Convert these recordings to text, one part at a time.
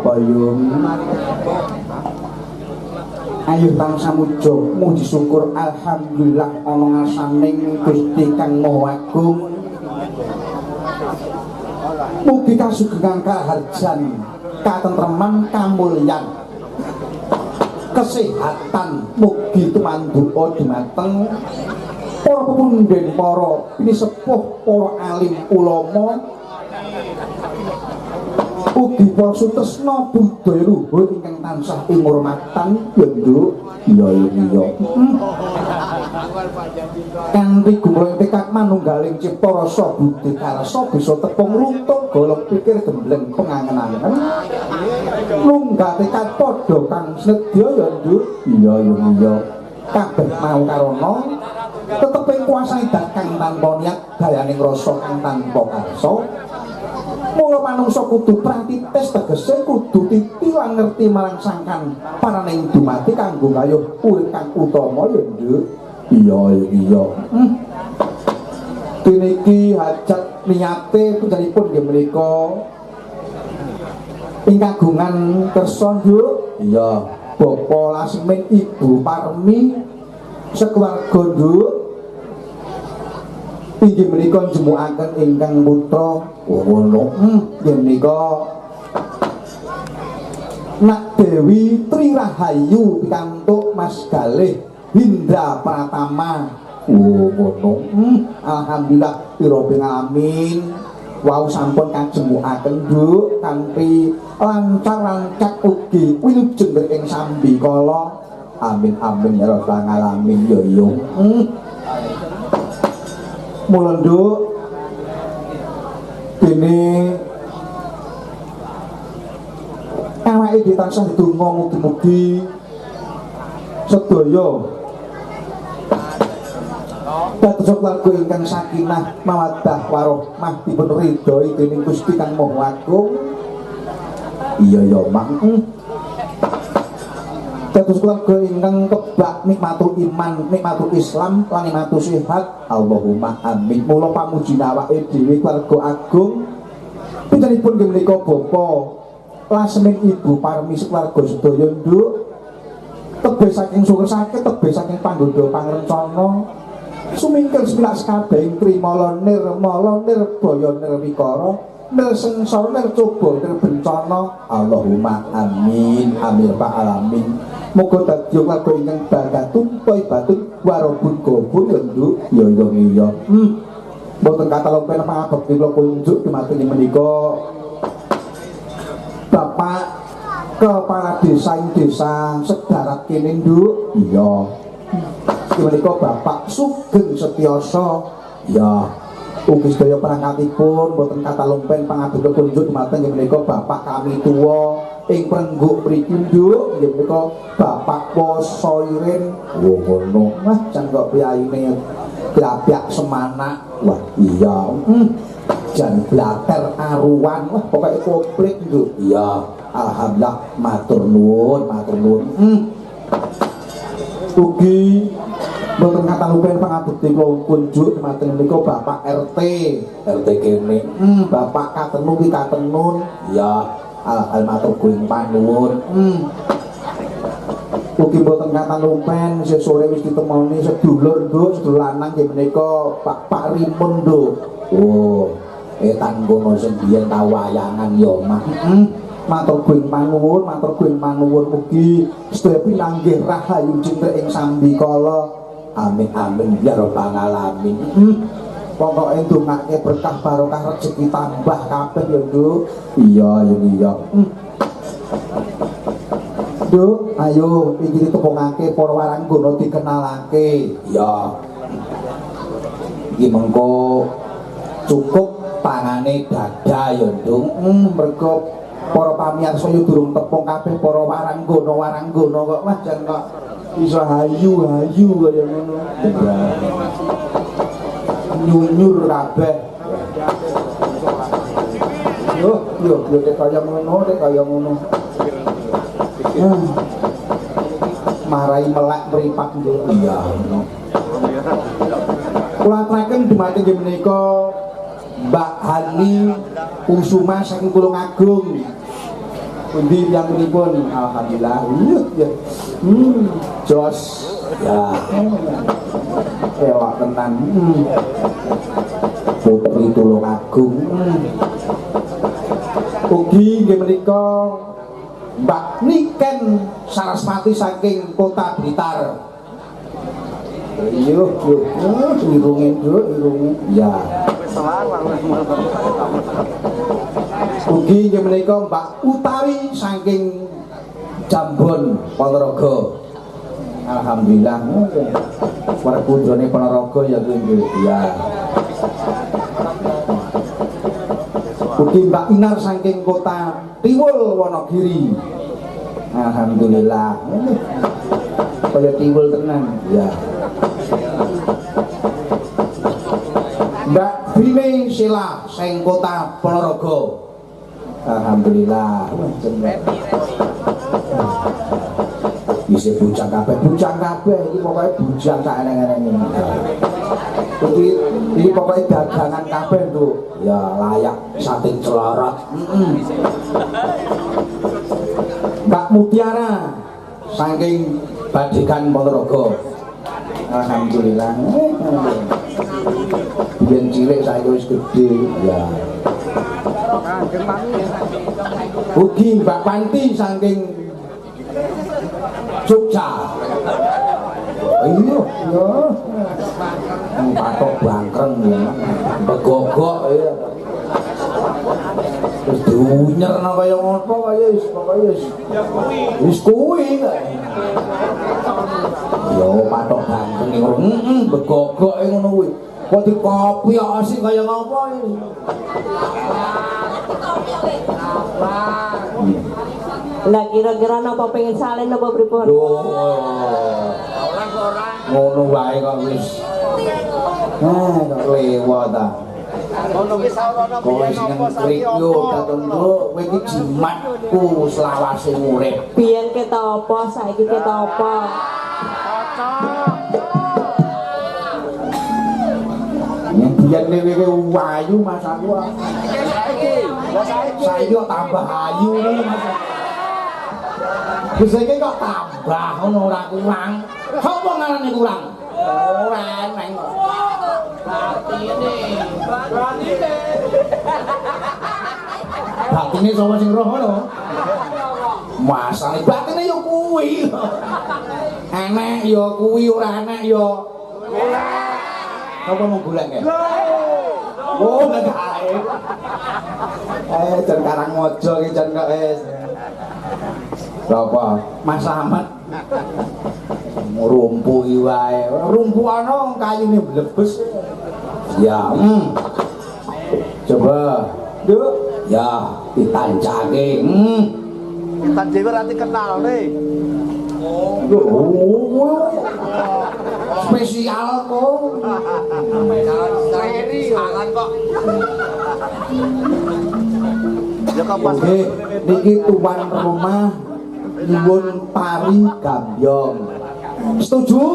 apa yung ayo tansah muja muji syukur alhamdulillah ana ngasaning Gusti Kang Maha Agung. Mugi kasugengan kaharjan katentreman kamulyan kesehatan mugi tumanduka dumateng para pepundhen para pinisepuh para alim ulama ugi para sutresna budaya luhur ingkang tansah ing ngurmatan ya Nduk iya kanthi gumreng tekad manunggaling cipta rasa budi karsa bisa tepung runtuk golong pikir gembleng pengangen-angen lunggah tekad padha kang snedya ya Nduk iya kabeh mau karana tetep ing kuasane dat kang tanpa niat dayaning rasa kang tanpa karsa. Mula manungsa kudu pratites tegese kudu titi lan ngerti marang sangkan paraning dumati kanggo gayuh urip kang utama ya Nduk iya diniki hajat niyate putripun nggih menika ing kagungan kersa Nduk iya Bapak Lasmin Ibu Parmi sekeluarga Nduk inggih menika jemukaken ingkang putra ngono inggih menika Nak Dewi Tri Rahayu pikantuk Mas Galih Hindra Pratama ngono alhamdulillah pira amin wau sampun kajemukaken Nduk kanthi lancar lancak ugi wilujeng ing sambikala amin ya rabbal alamin yo mula Nduk dene awake dhewe tansah ndonga mugi-mugi sedaya dados keluarga ingkang sakinah mawaddah warahmah dipun ridhoi dening Gusti Kang Maha Agung iya Mang dados keluarga ingkang kebak nikmatul iman, nikmatul Islam, lan nikmatul sehat. Allahumma amin. Mula pamuji awake dhewe keluarga agung. Pintenipun nggih menika Bapak Lasmin Ibu Parmi keluarga sedaya Nduk. Tebih saking syukur sakit, tebih saking panggoda pangrencana. Sumingkir semilak sekabehing trimala nirmala nirbaya nirwikara. Nir sengsara nir coba nir bencana. Allahumma amin Pak alamin. Moga dadi keluarga ingkang bagatun thayyibatun warabun gobun ya Nduk iya mboten kata lempen pangabekti kula kunjuk dumateng menika Bapak Kepala Desa ing desa Sedarat kene Nduk iya menika Bapak Sugeng Setyoso ya ugi sedaya perangkatipun mboten kata lempen pangabekti kunjuk dumateng menika Bapak kami tuwa ing prengguk mriki Nduk nggih menika Bapak Posoirin ngono Mas jan kok piyayine blabyak semanak wah iya jan blater aruan wah pokoke komplit Nduk iya alhamdulillah matur nuwun ugi mboten ngatangupen pangabekti kula kunjuk dumateng menika Bapak RT kene Bapak Katenu ki Katenun iya matur kuing panuwun ugi mboten kata lumpen sore wis ditemoni sedulur Nduk sedulur lanang nggih menika Pak Rimun Nduk oh tanggono sing biyen tau wayangan ya Mak matur kuing panuwun ugi sedaya pinanggih rahayu cinta ing sambikala amin ya rabbal alamin pokoknya ndongake berkah barokah rezeki tambah kabeh ya Nduk iya Nduk ayo iki ditepungake para waranggana dikenalake iya iki mengko cukup pangane dada ya Nduk mergo para pamirsa yo durung tepung kabeh para waranggana kok wah jan kok iso hayu kaya ngono nyunyur kabeh yo kaya ngono marai melek mripat Nduk iya kula aturaken dumateng nggih menika Mbak Hani Kusuma saking Tulungagung Pundi yang pun alhamdulillah. Ya. Jos. Ya. Ewak tenan. Putri Tulungagung. Ugi nggih menika Mbak Niken Saraswati saking Kota Blitar. Yuk, irungin dulu, irungin. Ya. Ugi nggih menika Mbak Utari saking Jambon Ponorogo. Alhamdulillah. Para putrane Ponorogo ya kuwi. Ya. Ugi Mbak Inar saking Kota Tiwul Wonogiri. Alhamdulillah. Kaya Tiwul tenan. Ya. Mbak Bine Sila saking Kota Ponorogo. Alhamdulillah. Bisa bujang kabeh iki pokoke bujang sak eneng-eneng iki. Iki pokoke dagangan kabeh tuh. Ya layak sating celorot. Mbak Mutiara saking Badikan Ponorogo. Alhamdulillah. Biyen cilik saiki wis gedhe. Ya. Ugi Mbak Panti saking Jogja. Iya, ya. Patok bangkreng ya. Begogok ya. Wis diunyer kaya ngopo kaya wis kuwi. Ya patok bangkreng begogok ngono kuwi. Kok dikopi asik kaya ngopo iki. Lah kira-kira napa pengen salin napa pripun? Ngono wae kok wis. Kok lewat ta. Ono wis ana piye napa sakyo katentu kowe iki jimatku selawase urip. Biyen kita apa saiki kita apa? Yang biyen dhewe wayu Mas aku. Saiki kok tambah ayu iki Mas. Bisa iki kok tambah ngono ora kurang. Sopo ngarane kurang? Ora eneng kok. Batine sapa sing roh ngono? Masane batine ya kuwi. Enek ya kuwi ora enek ya. Apa mau golek ya? Oh, enggak gawe. Jan Karangmojo iki jan kok wis. Apa? Mas Ahmad. Rumpu iki wae. Rumpu ana kayune mlebes. Ya. Coba. Yuk. Ya, ditancake. Tan dhewe ra dikenal nih. Oh. Spesial kok. Sangan kok. Ya kapan? Oke, niki tuan rumah nyuwun pari gambyong. Setuju?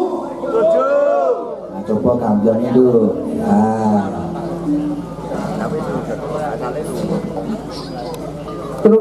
Setuju. Nah, coba gambyongnya dulu. Nah. Terus